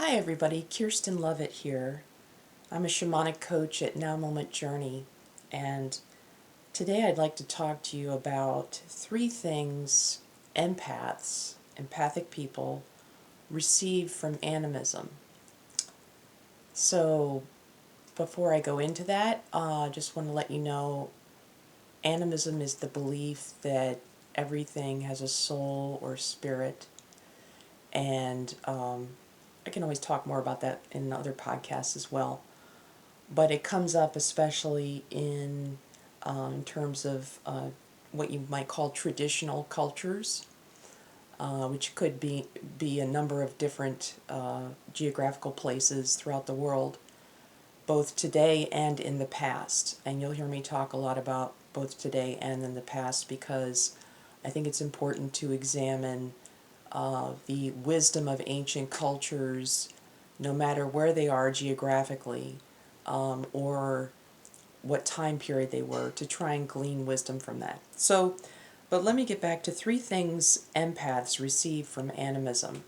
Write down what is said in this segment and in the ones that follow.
Hi everybody, Kirsten Lovett here. I'm a shamanic coach at Now Moment Journey, and today I'd like to talk to you about 3 things empaths, empathic people, receive from animism. So before I go into that, I just want to let you know animism is the belief that everything has a soul or spirit, and I can always talk more about that in other podcasts as well. But it comes up especially in terms of what you might call traditional cultures, which could be a number of different geographical places throughout the world, both today and in the past. And you'll hear me talk a lot about both today and in the past because I think it's important to examine the wisdom of ancient cultures, no matter where they are geographically, or what time period they were, to try and glean wisdom from that. So, but let me get back to 3 things empaths receive from animism.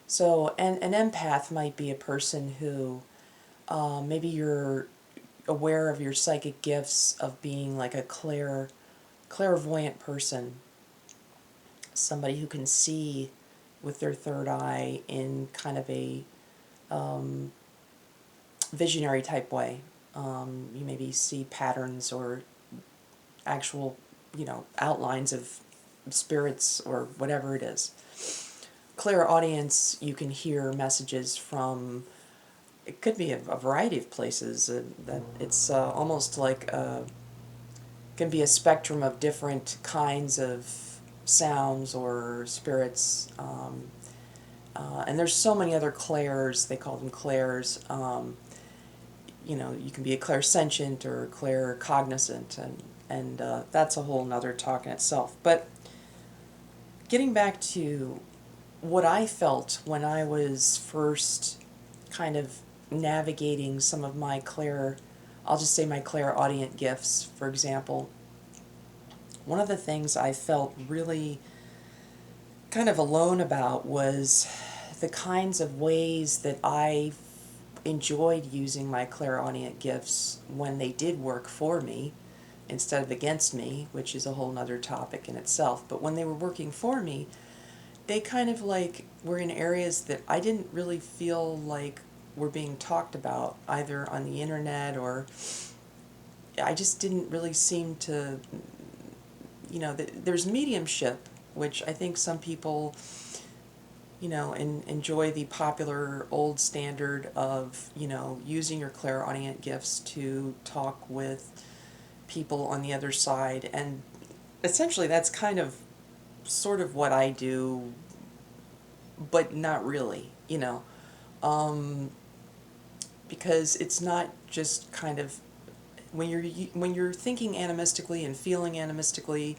So, an empath might be a person who maybe you're aware of your psychic gifts of being like a clairvoyant person, somebody who can see with their third eye in kind of a visionary type way. You maybe see patterns or actual, outlines of spirits or whatever it is. Clairaudience, you can hear messages from, it could be a variety of places. That it's almost like can be a spectrum of different kinds of sounds or spirits. And there's so many other clairs, they call them clairs. You can be a clairsentient or claircognizant, and that's a whole nother talk in itself. But getting back to what I felt when I was first kind of navigating some of my I'll just say my clairaudient gifts, for example, one of the things I felt really kind of alone about was the kinds of ways that I enjoyed using my clairaudient gifts when they did work for me instead of against me, which is a whole nother topic in itself. But when they were working for me, they kind of like were in areas that I didn't really feel like were being talked about either on the internet, or I just didn't really seem to, there's mediumship, which I think some people enjoy the popular old standard of, using your clairaudient gifts to talk with people on the other side. And essentially that's kind of sort of what I do, but not really, because it's not just kind of, when you're thinking animistically and feeling animistically,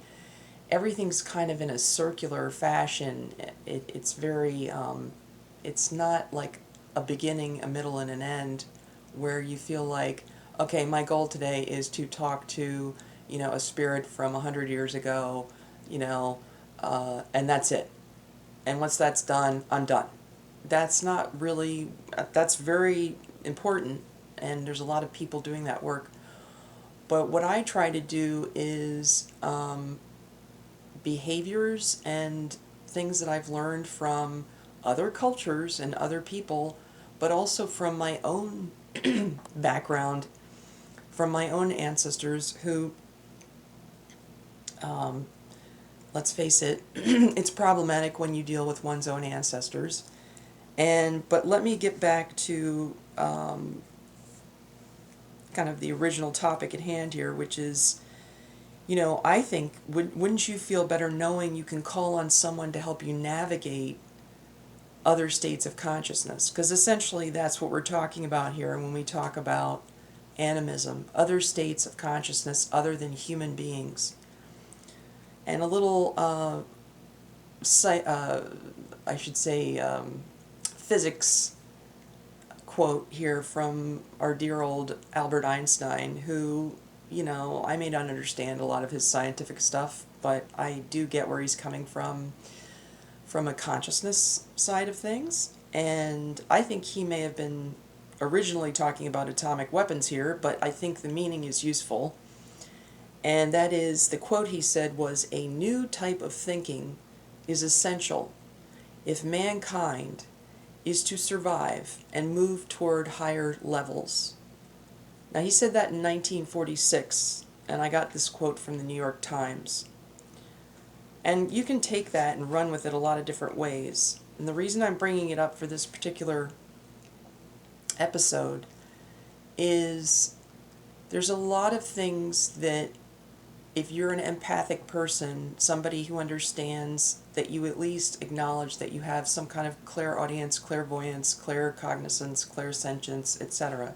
everything's kind of in a circular fashion. It's very, it's not like a beginning, a middle, and an end where you feel like, okay, my goal today is to talk to, a spirit from 100 years ago, and that's it. And once that's done, I'm done. That's not really, that's very important, and there's a lot of people doing that work. But what I try to do is behaviors and things that I've learned from other cultures and other people, but also from my own background, from my own ancestors who, let's face it, it's problematic when you deal with one's own ancestors. But let me get back to kind of the original topic at hand here, which is, I think, wouldn't you feel better knowing you can call on someone to help you navigate other states of consciousness? Because essentially that's what we're talking about here when we talk about animism, other states of consciousness other than human beings. And a little, I should say, physics quote here from our dear old Albert Einstein, who, I may not understand a lot of his scientific stuff, but I do get where he's coming from a consciousness side of things. And I think he may have been originally talking about atomic weapons here, but I think the meaning is useful. And that is, the quote he said was, "A new type of thinking is essential if mankind is to survive and move toward higher levels." Now, he said that in 1946, and I got this quote from the New York Times. And you can take that and run with it a lot of different ways. And the reason I'm bringing it up for this particular episode is there's a lot of things that, if you're an empathic person, somebody who understands, that you at least acknowledge that you have some kind of clairaudience, clairvoyance, claircognizance, clairsentience, etc.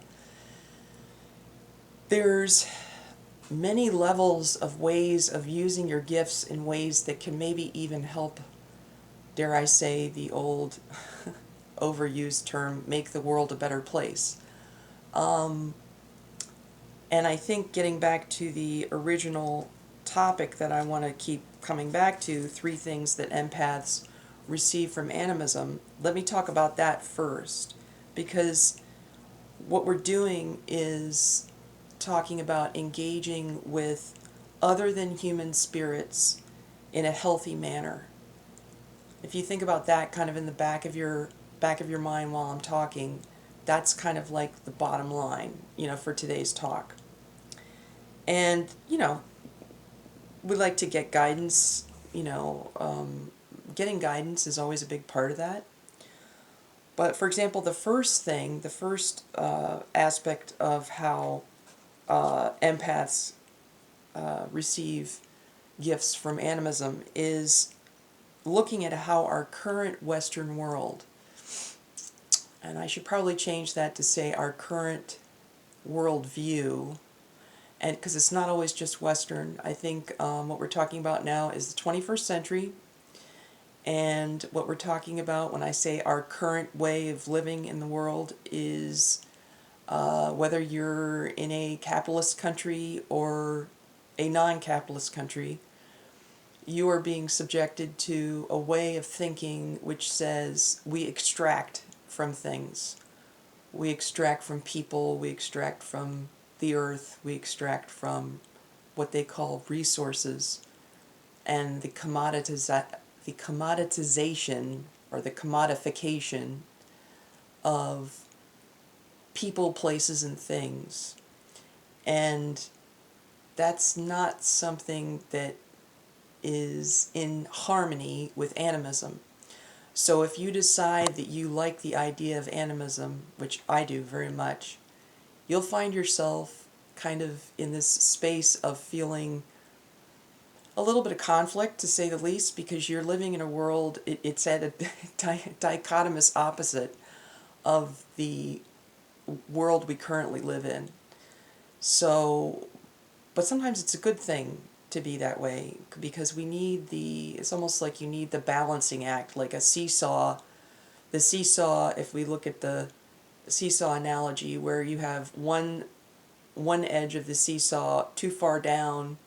There's many levels of ways of using your gifts in ways that can maybe even help, dare I say, the old overused term, make the world a better place. And I think, getting back to the original topic that I want to keep coming back to, 3 things that empaths receive from animism, let me talk about that first. Because what we're doing is talking about engaging with other than human spirits in a healthy manner. If you think about that kind of in the back of your mind while I'm talking, that's kind of like the bottom line, for today's talk. And, we like to get guidance, getting guidance is always a big part of that. But, for example, the first aspect of how empaths receive gifts from animism is looking at how our current Western world, and I should probably change that to say our current worldview, and because it's not always just Western. I think what we're talking about now is the 21st century, and what we're talking about when I say our current way of living in the world is whether you're in a capitalist country or a non-capitalist country, you are being subjected to a way of thinking which says we extract from things. We extract from people, we extract from the earth, we extract from what they call resources, and the commoditization or the commodification of people, places, and things. And that's not something that is in harmony with animism. So if you decide that you like the idea of animism, which I do very much, you'll find yourself kind of in this space of feeling a little bit of conflict, to say the least, because you're living in a world, it's at a dichotomous opposite of the world we currently live in. So, but sometimes it's a good thing to be that way, because we need it's almost like you need the balancing act, like a seesaw. The seesaw, if we look at the seesaw analogy, where you have one edge of the seesaw too far down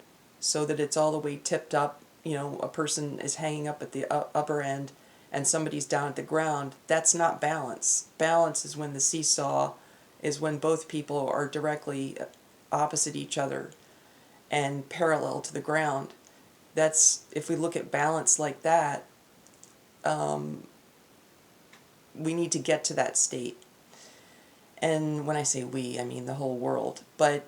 so that it's all the way tipped up, a person is hanging up at the upper end and somebody's down at the ground, that's not balance. Balance is when the seesaw is when both people are directly opposite each other and parallel to the ground. That's, if we look at balance like that, we need to get to that state. And when I say we, I mean the whole world. But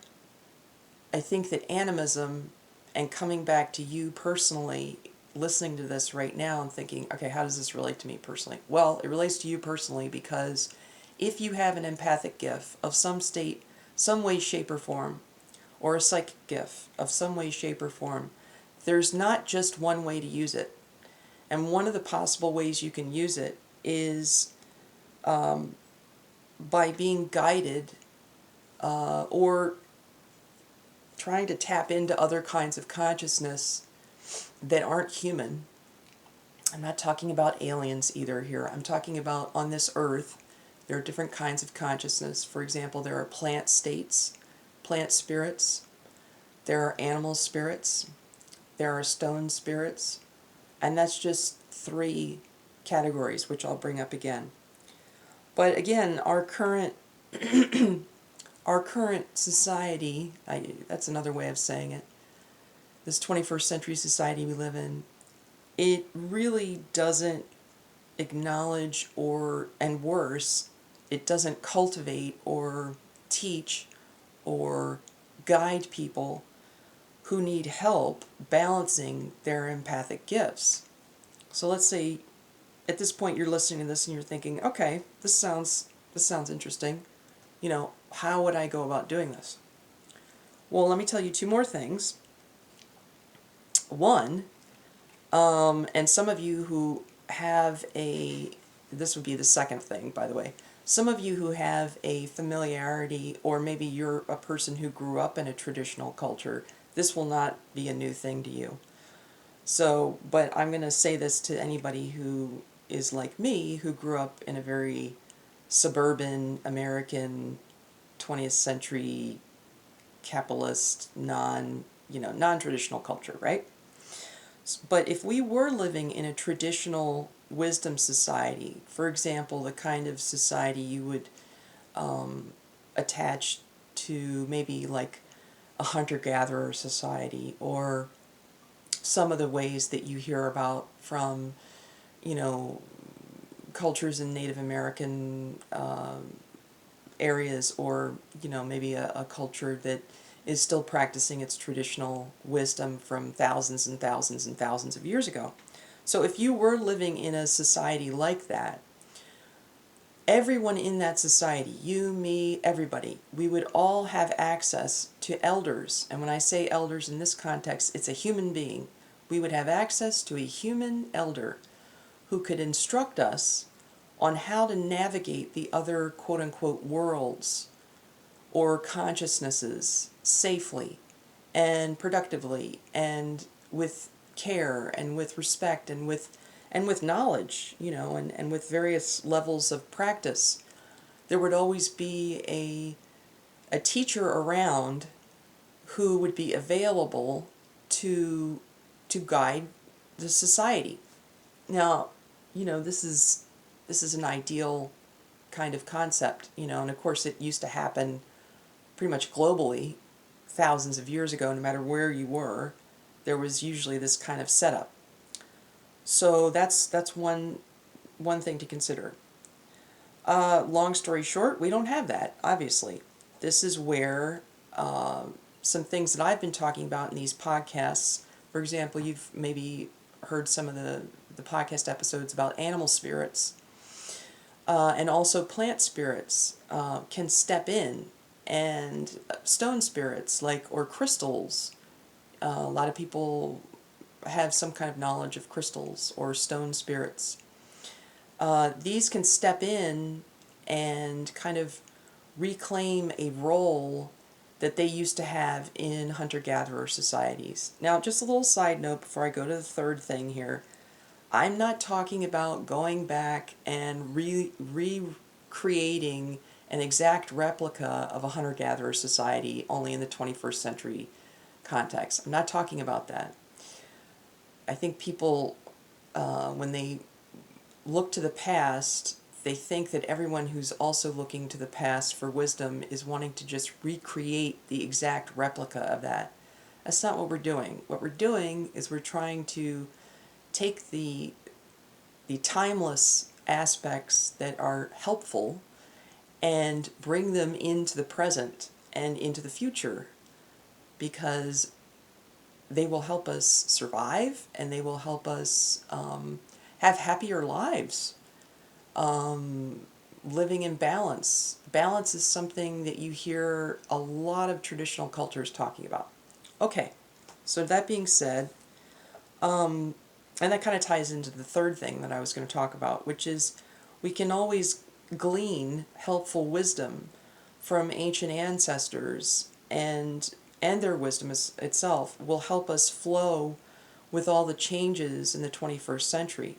I think that animism, and coming back to you personally, listening to this right now and thinking, okay, how does this relate to me personally? Well, it relates to you personally because if you have an empathic gift of some state, some way, shape, or form, or a psychic gift of some way, shape, or form, there's not just one way to use it. And one of the possible ways you can use it is by being guided or trying to tap into other kinds of consciousness that aren't human. I'm not talking about aliens either here. I'm talking about on this earth, there are different kinds of consciousness. For example, there are plant states, plant spirits. There are animal spirits. There are stone spirits. And that's just 3 categories, which I'll bring up again. But again, our current society, that's another way of saying it, this 21st century society we live in, it really doesn't acknowledge and worse, it doesn't cultivate or teach or guide people who need help balancing their empathic gifts. So let's say at this point you're listening to this and you're thinking, okay, this sounds interesting. How would I go about doing this? Well, let me tell you two more things. One, and some of you who have this would be the second thing, by the way. Some of you who have a familiarity, or maybe you're a person who grew up in a traditional culture, this will not be a new thing to you. So, but I'm going to say this to anybody who is like me, who grew up in a very suburban American 20th century capitalist non-traditional culture, right? But if we were living in a traditional wisdom society, for example, the kind of society you would attach to maybe like a hunter-gatherer society, or some of the ways that you hear about from, cultures in Native American areas, or, maybe a culture that is still practicing its traditional wisdom from thousands and thousands and thousands of years ago. So if you were living in a society like that, everyone in that society, you, me, everybody, we would all have access to elders. And when I say elders in this context, it's a human being. We would have access to a human elder who could instruct us on how to navigate the other quote-unquote worlds or consciousnesses safely and productively and with care and with respect and with knowledge, and with various levels of practice. There would always be a teacher around who would be available to guide the society. Now, this is an ideal kind of concept, and of course it used to happen pretty much globally thousands of years ago. No matter where you were, there was usually this kind of setup. So that's one thing to consider. Long story short, we don't have that, obviously. This is where some things that I've been talking about in these podcasts, for example, you've maybe heard some of the podcast episodes about animal spirits, and also plant spirits can step in, and stone spirits, or crystals. A lot of people have some kind of knowledge of crystals or stone spirits. These can step in and kind of reclaim a role that they used to have in hunter-gatherer societies. Now, just a little side note before I go to the third thing here. I'm not talking about going back and recreating an exact replica of a hunter-gatherer society only in the 21st century context. I'm not talking about that. I think people, when they look to the past, they think that everyone who's also looking to the past for wisdom is wanting to just recreate the exact replica of that. That's not what we're doing. What we're doing is we're trying to take the timeless aspects that are helpful and bring them into the present and into the future, because they will help us survive and they will help us have happier lives. Living in balance. Balance is something that you hear a lot of traditional cultures talking about. Okay, so that being said, and that kind of ties into the third thing that I was going to talk about, which is we can always glean helpful wisdom from ancient ancestors, and their wisdom itself will help us flow with all the changes in the 21st century.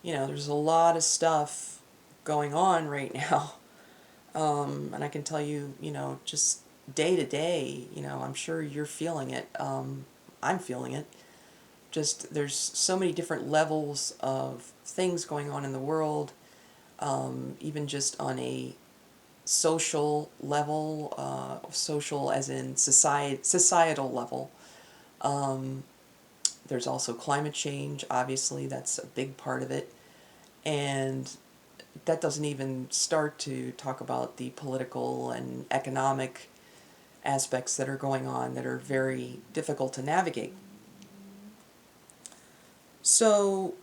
There's a lot of stuff going on right now, and I can tell you, just day to day, I'm sure you're feeling it. I'm feeling it. Just there's so many different levels of things going on in the world. even just on a social level, social as in societal level. There's also climate change, obviously, that's a big part of it. And that doesn't even start to talk about the political and economic aspects that are going on that are very difficult to navigate. So,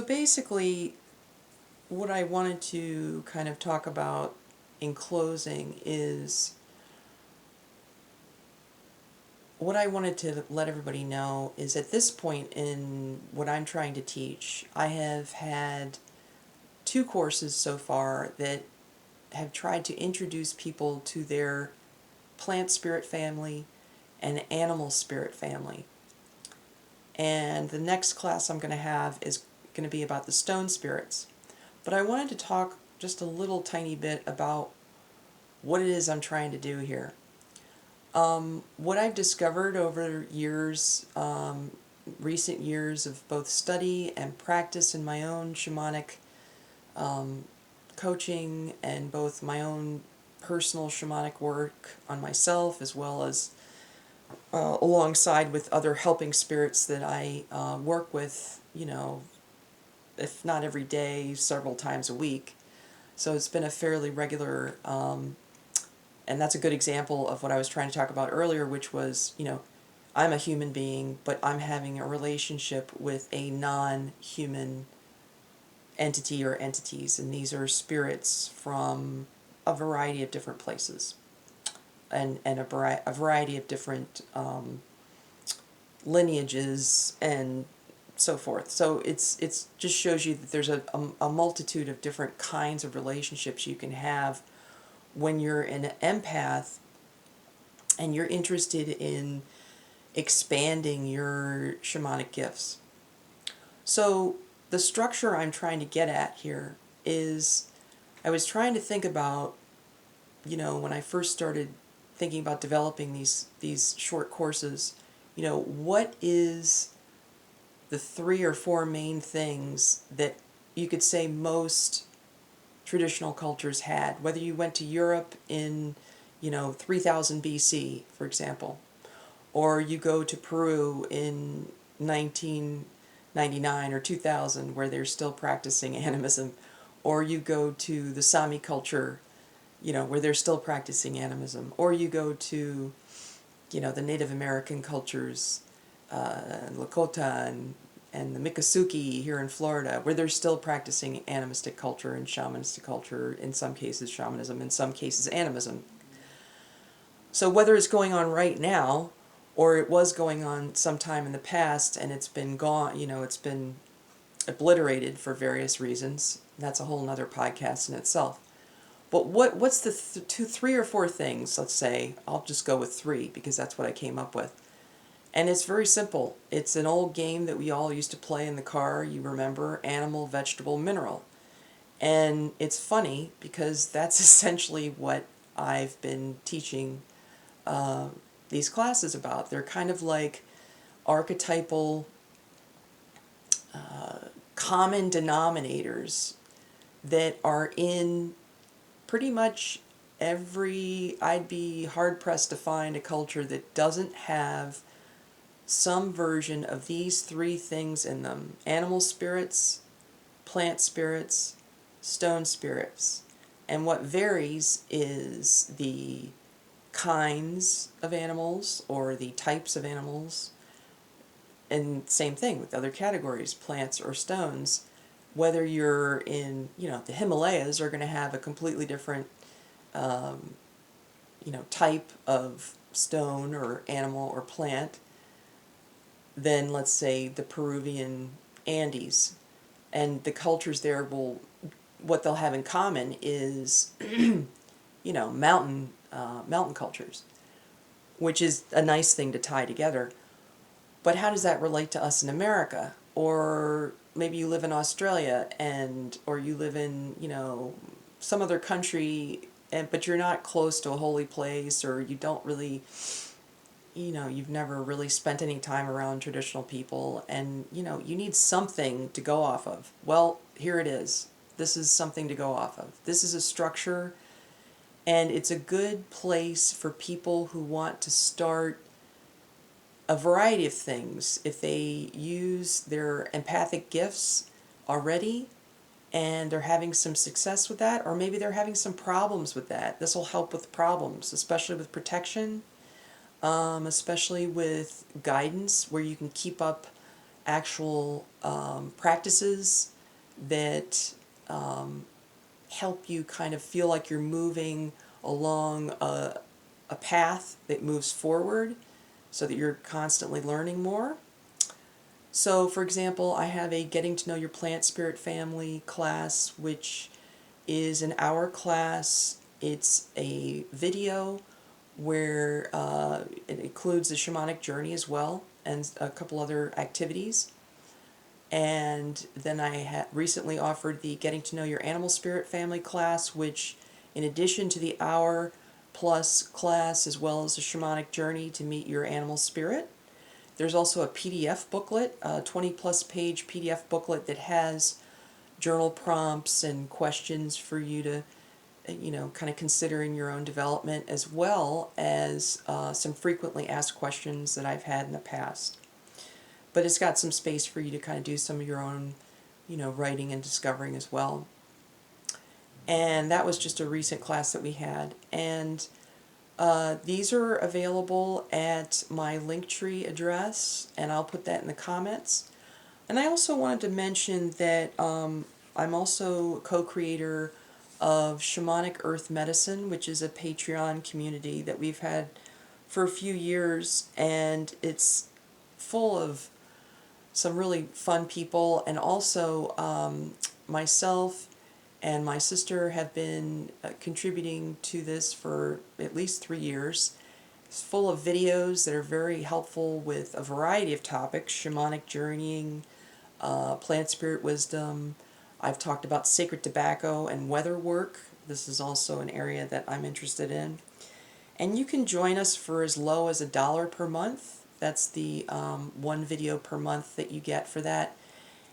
basically, what I wanted to kind of talk about in closing is what I wanted to let everybody know is at this point in what I'm trying to teach, I have had 2 courses so far that have tried to introduce people to their plant spirit family and animal spirit family. And the next class I'm going to have is going to be about the stone spirits. But I wanted to talk just a little tiny bit about what it is I'm trying to do here. What I've discovered over years, recent years of both study and practice in my own shamanic coaching and both my own personal shamanic work on myself as well as alongside with other helping spirits that I work with, if not every day, several times a week. So it's been a fairly regular, and that's a good example of what I was trying to talk about earlier, which was, I'm a human being, but I'm having a relationship with a non-human entity or entities, and these are spirits from a variety of different places and a variety of different lineages and so forth. So it's just shows you that there's a multitude of different kinds of relationships you can have when you're an empath and you're interested in expanding your shamanic gifts. So the structure I'm trying to get at here is I was trying to think about, when I first started thinking about developing these short courses, what is the 3 or 4 main things that you could say most traditional cultures had, whether you went to Europe in, 3000 BC, for example, or you go to Peru in 1999 or 2000 where they're still practicing animism, or you go to the Sami culture, where they're still practicing animism, or you go to, the Native American cultures, Lakota and the Miccosukee here in Florida, where they're still practicing animistic culture and shamanistic culture, in some cases shamanism, in some cases animism. So whether it's going on right now, or it was going on sometime in the past and it's been gone, it's been obliterated for various reasons, that's a whole nother podcast in itself. But what's the 3 or 4 things, let's say, I'll just go with 3 because that's what I came up with. And it's very simple. It's an old game that we all used to play in the car, you remember, animal, vegetable, mineral. And it's funny because that's essentially what I've been teaching these classes about. They're kind of like archetypal common denominators that are in pretty much I'd be hard-pressed to find a culture that doesn't have some version of these 3 things in them: animal spirits, plant spirits, stone spirits. And what varies is the kinds of animals or the types of animals, and same thing with other categories, plants or stones. Whether you're in, the Himalayas are going to have a completely different, type of stone or animal or plant than, let's say, the Peruvian Andes. And the cultures there what they'll have in common is, mountain cultures, which is a nice thing to tie together. But how does that relate to us in America? Or maybe you live in Australia or you live in, some other country, but you're not close to a holy place, or you don't really you've never really spent any time around traditional people, and you need something to go off of. Well, here it is. This is something to go off of. This is a structure, and it's a good place for people who want to start a variety of things. If they use their empathic gifts already and they're having some success with that, or maybe they're having some problems with that, this will help with problems, especially with protection, especially with guidance, where you can keep up actual practices that help you kind of feel like you're moving along a path that moves forward, so that you're constantly learning more. So, for example, I have a Getting to Know Your Plant Spirit Family class, which is an hour class. It's a video where it includes the shamanic journey as well, and a couple other activities. And then I recently offered the Getting to Know Your Animal Spirit Family class, which, in addition to the hour plus class, as well as the shamanic journey to meet your animal spirit, there's also a PDF booklet, a 20-plus page PDF booklet that has journal prompts and questions for you to, kind of consider in your own development, as well as some frequently asked questions that I've had in the past. But it's got some space for you to kind of do some of your own, writing and discovering as well. And that was just a recent class that we had. And these are available at my Linktree address, and I'll put that in the comments. And I also wanted to mention that I'm also co-creator of Shamanic Earth Medicine, which is a Patreon community that we've had for a few years, and it's full of some really fun people, and also myself and my sister have been contributing to this for at least 3 years. It's full of videos that are very helpful with a variety of topics: shamanic journeying, plant spirit wisdom. I've talked about sacred tobacco and weather work. This is also an area that I'm interested in. And you can join us for as low as $1 per month. That's the one video per month that you get for that.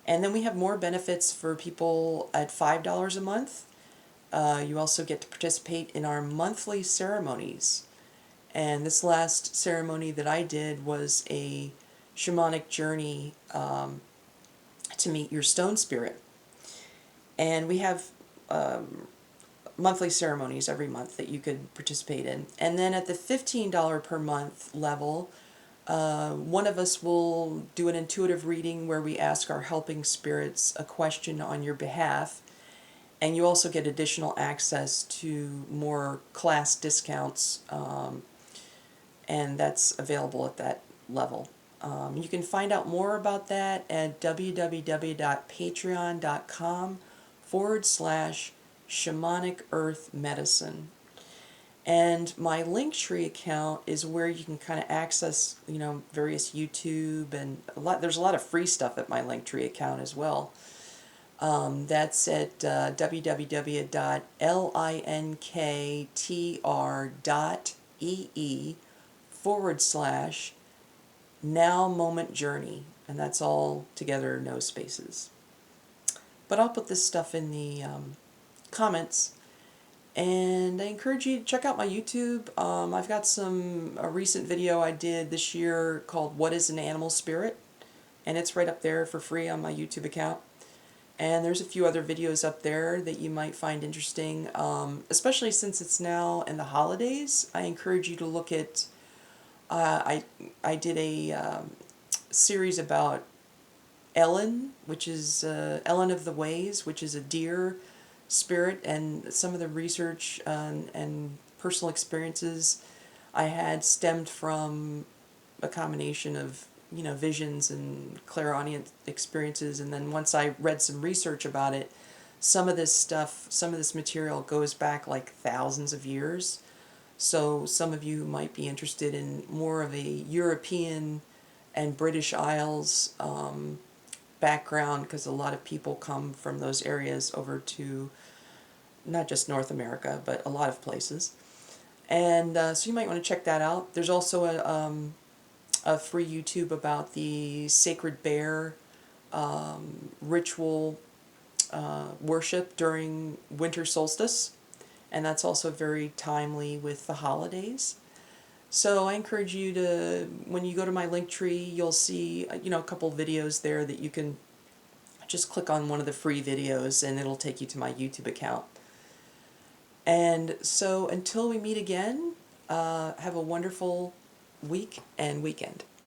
And then we have more benefits for people at $5 a month. You also get to participate in our monthly ceremonies. And this last ceremony that I did was a shamanic journey to meet your stone spirit. And we have monthly ceremonies every month that you could participate in. And then at the $15 per month level, one of us will do an intuitive reading where we ask our helping spirits a question on your behalf, and you also get additional access to more class discounts, and that's available at that level. You can find out more about that at www.patreon.com/shamanic earth medicine. And my Linktree account is where you can kind of access, various YouTube and there's a lot of free stuff at my Linktree account as well. That's at www.linktr.ee/now moment journey. And that's all together, no spaces. But I'll put this stuff in the comments. And I encourage you to check out my YouTube. I've got a recent video I did this year called What is an Animal Spirit? And it's right up there for free on my YouTube account. And there's a few other videos up there that you might find interesting, especially since it's now in the holidays. I encourage you to look at, I did a series about Ellen, which is Ellen of the Ways, which is a deer spirit, and some of the research and personal experiences I had stemmed from a combination of visions and clairaudient experiences. And then once I read some research about it, some of this material goes back like thousands of years. So some of you might be interested in more of a European and British Isles background, because a lot of people come from those areas over to not just North America, but a lot of places. And so you might want to check that out. There's also a free YouTube about the Sacred Bear ritual worship during winter solstice, and that's also very timely with the holidays. So I encourage you to, when you go to my link tree, you'll see a couple videos there that you can just click on one of the free videos and it'll take you to my YouTube account. And so until we meet again, have a wonderful week and weekend.